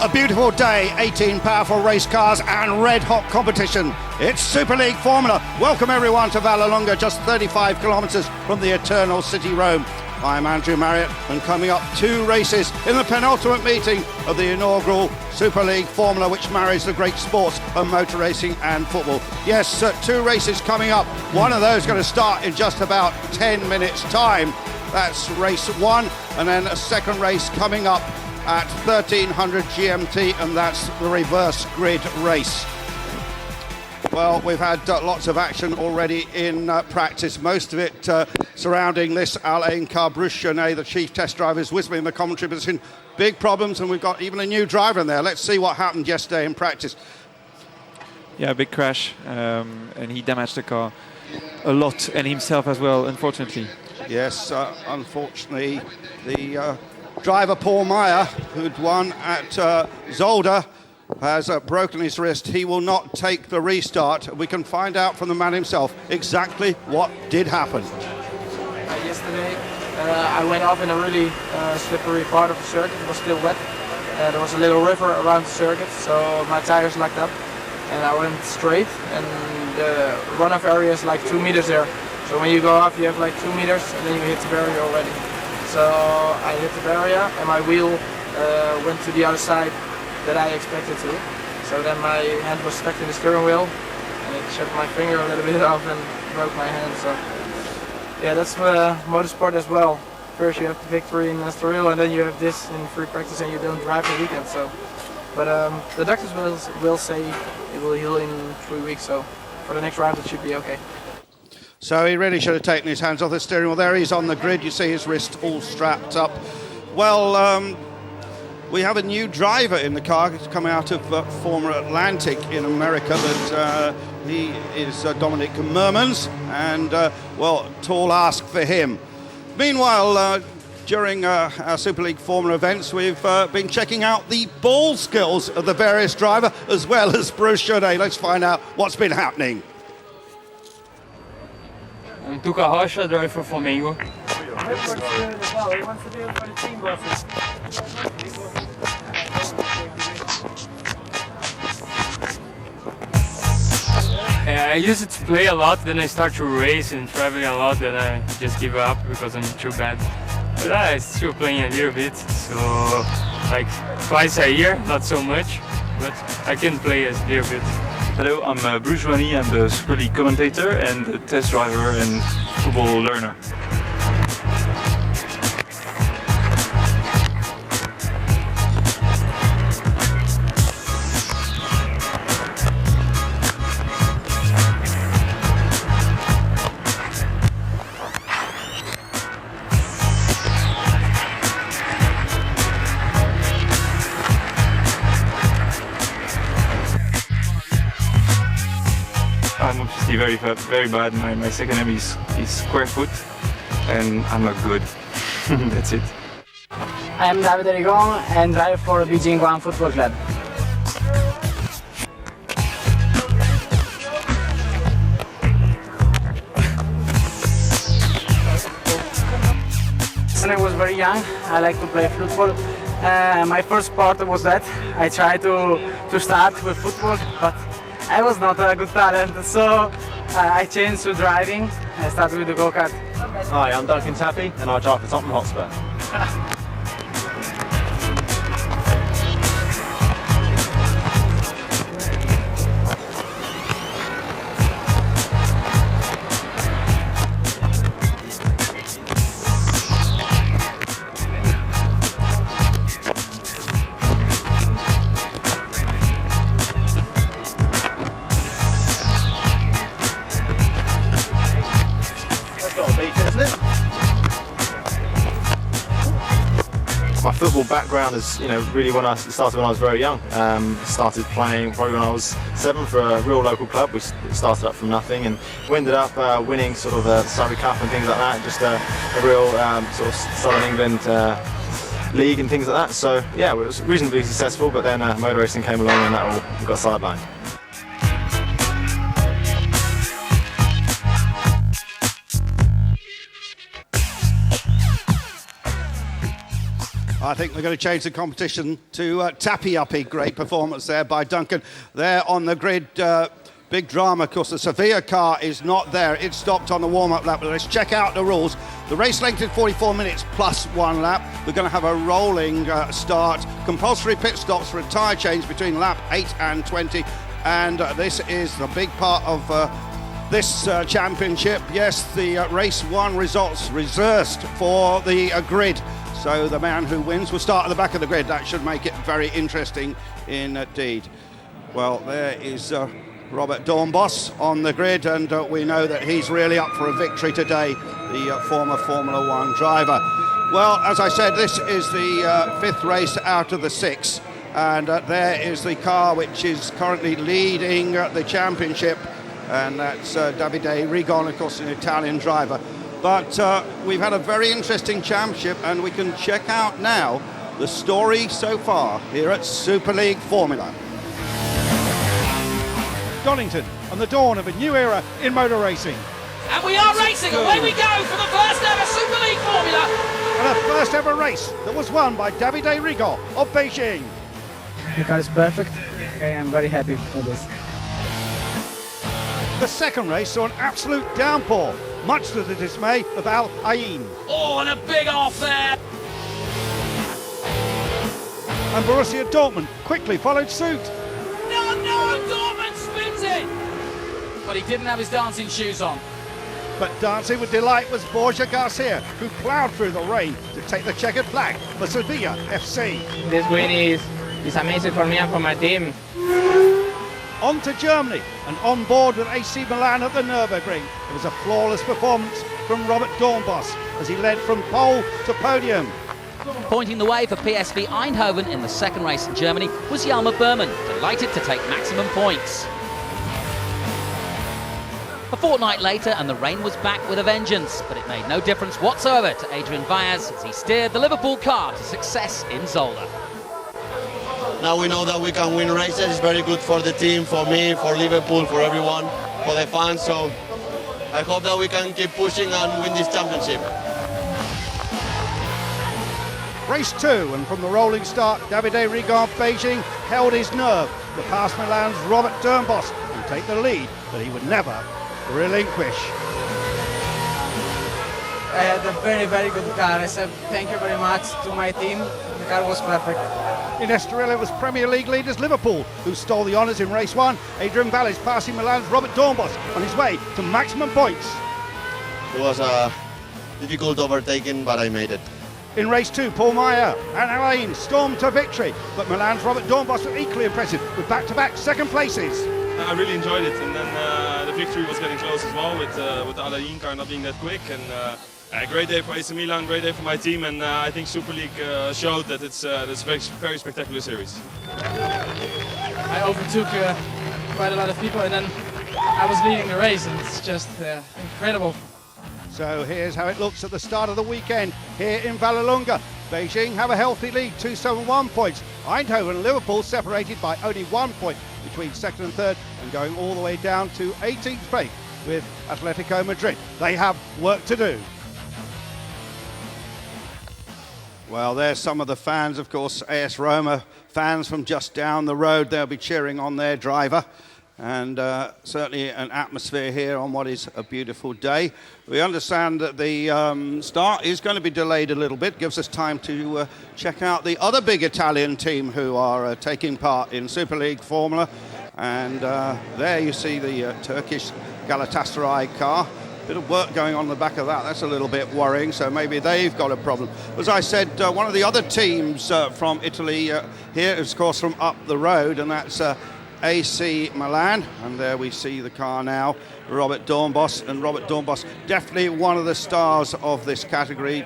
A beautiful day, 18 powerful race cars and red-hot competition. It's Superleague Formula. Welcome everyone to Vallelonga, just 35 kilometres from the eternal city Rome. I'm Andrew Marriott, and coming up 2 races in the penultimate meeting of the inaugural Superleague Formula, which marries the great sports of motor racing and football. Yes, 2 races coming up. One of those going to start in just about 10 minutes' time. That's race 1, and then a second race coming up at 1300 GMT, and that's the reverse grid race. Well, we've had lots of action already in practice, most of it surrounding this Alain car. Bruce Chenet, the chief test driver, is with me in the commentary position. Big problems, and we've got even a new driver in there. Let's see what happened yesterday in practice. Yeah, big crash, and he damaged the car a lot, and himself as well, unfortunately. Yes, unfortunately, the driver Paul Meyer, who'd won at Zolder, has broken his wrist. He will not take the restart. We can find out from the man himself exactly what did happen. Yesterday, I went off in a really slippery part of the circuit. It was still wet. There was a little river around the circuit, so my tires locked up, and I went straight. And the runoff area is like 2 meters there. So when you go off, you have like 2 meters, and then you hit the barrier already. So I hit the barrier, and my wheel went to the other side that I expected to. So then my hand was stuck in the steering wheel, and it shut my finger a little bit off and broke my hand. So yeah, that's motorsport as well. First you have the victory in Estoril, and then you have this in free practice, and you don't drive the weekend. So, but the doctors will say it will heal in 3 weeks. So for the next round it should be okay. So he really should have taken his hands off the steering wheel. There he's on the grid. You see his wrist all strapped up. Well, we have a new driver in the car. He's coming out of Formula Atlantic in America, but he is Dominic Mermans, and, well, tall ask for him. Meanwhile, during our Super League Formula events, we've been checking out the ball skills of the various drivers, as well as Bruce Chenet. Let's find out what's been happening. I'm Tuka Harsha, driver for Flamengo. I used to play a lot, then I start to race and traveling a lot, then I just give up because I'm too bad. But I'm still playing a little bit, so like twice a year, not so much, but I can play a little bit. Hello, I'm Bruce Chenet. I'm the Super League commentator and the test driver and football learner. I'm obviously very bad. My second name is square foot, and I'm not good. That's it. I am David Erigon and driver for Beijing Guan Football Club. When I was very young, I like to play football. My first sport was that. I tried to start with football, but I was not a good talent, so I changed to driving. I started with the go-kart. Hi, I'm Duncan Taffy, and I drive for Tottenham Hotspur. My football background is, really when I started when I was very young. Started playing probably when I was 7 for a real local club. We started up from nothing, and we ended up winning sort of the Surrey Cup and things like that. Just a real sort of Southern England league and things like that. So yeah, it was reasonably successful. But then motor racing came along, and that all got sidelined. I think they're going to change the competition to tappy-uppy. Great performance there by Duncan. There on the grid, big drama, of course. The Sevilla car is not there. It stopped on the warm-up lap. But let's check out the rules. The race length is 44 minutes plus 1 lap. We're going to have a rolling start. Compulsory pit stops for a tyre change between lap 8 and 20. And this is the big part of this championship. Yes, the Race 1 results reversed for the grid. So the man who wins will start at the back of the grid. That should make it very interesting indeed. Well, there is Robert Dornbos on the grid, and we know that he's really up for a victory today, the former Formula 1 driver. Well, as I said, this is the 5th race out of the 6, and there is the car which is currently leading the championship, and that's Davide Rigon, of course, an Italian driver. But we've had a very interesting championship, and we can check out now the story so far here at Superleague Formula. Donington on the dawn of a new era in motor racing. And we are racing, away we go for the first ever Super League Formula. And a first ever race that was won by Davide Rigon of Beijing. The car is perfect. I am very happy for this. The second race saw an absolute downpour, much to the dismay of Al Ain. Oh, and a big off there. And Borussia Dortmund quickly followed suit. No, Dortmund spins it. But he didn't have his dancing shoes on. But dancing with delight was Borja Garcia, who ploughed through the rain to take the checkered flag for Sevilla FC. This win is amazing for me and for my team. On to Germany, and on board with AC Milan at the Nürburgring. It was a flawless performance from Robert Dornbos as he led from pole to podium. Pointing the way for PSV Eindhoven in the second race in Germany was Jalmar Berman, delighted to take maximum points. A fortnight later and the rain was back with a vengeance, but it made no difference whatsoever to Adrian Vaiaz as he steered the Liverpool car to success in Zolder. Now we know that we can win races. It's very good for the team, for me, for Liverpool, for everyone, for the fans. So I hope that we can keep pushing and win this championship. Race 2, and from the rolling start, Davide Rigon of Beijing held his nerve to pass Milan's Robert Dornbos and take the lead that he would never relinquish. I had a very, very good car. I said thank you very much to my team. The car was perfect. In Estoril, it was Premier League leaders Liverpool who stole the honours in Race 1. Adrian Vaiaz passing Milan's Robert Dornbos on his way to maximum points. It was a difficult overtaking, but I made it. In Race 2, Paul Meyer and Alain stormed to victory, but Milan's Robert Dornbos was equally impressive with back-to-back second places. I really enjoyed it, and then the victory was getting close as well with the Alain car not being that quick. And a great day for AC Milan, great day for my team, and I think Super League showed that it's a very spectacular series. I overtook quite a lot of people, and then I was leading the race, and it's just incredible. So here's how it looks at the start of the weekend here in Vallelunga. Beijing have a healthy lead, 271 points. Eindhoven and Liverpool separated by only 1 point between second and third, and going all the way down to 18th place with Atletico Madrid. They have work to do. Well, there's some of the fans, of course, AS Roma fans from just down the road. They'll be cheering on their driver. And certainly an atmosphere here on what is a beautiful day. We understand that the start is going to be delayed a little bit, gives us time to check out the other big Italian team who are taking part in Super League Formula. And there you see the Turkish Galatasaray car. Bit of work going on the back of that. That's a little bit worrying, so maybe they've got a problem. As I said, one of the other teams from Italy here is, of course, from up the road, and that's AC Milan, and there we see the car now, Robert Dornbos, and Robert Dornbos definitely one of the stars of this category.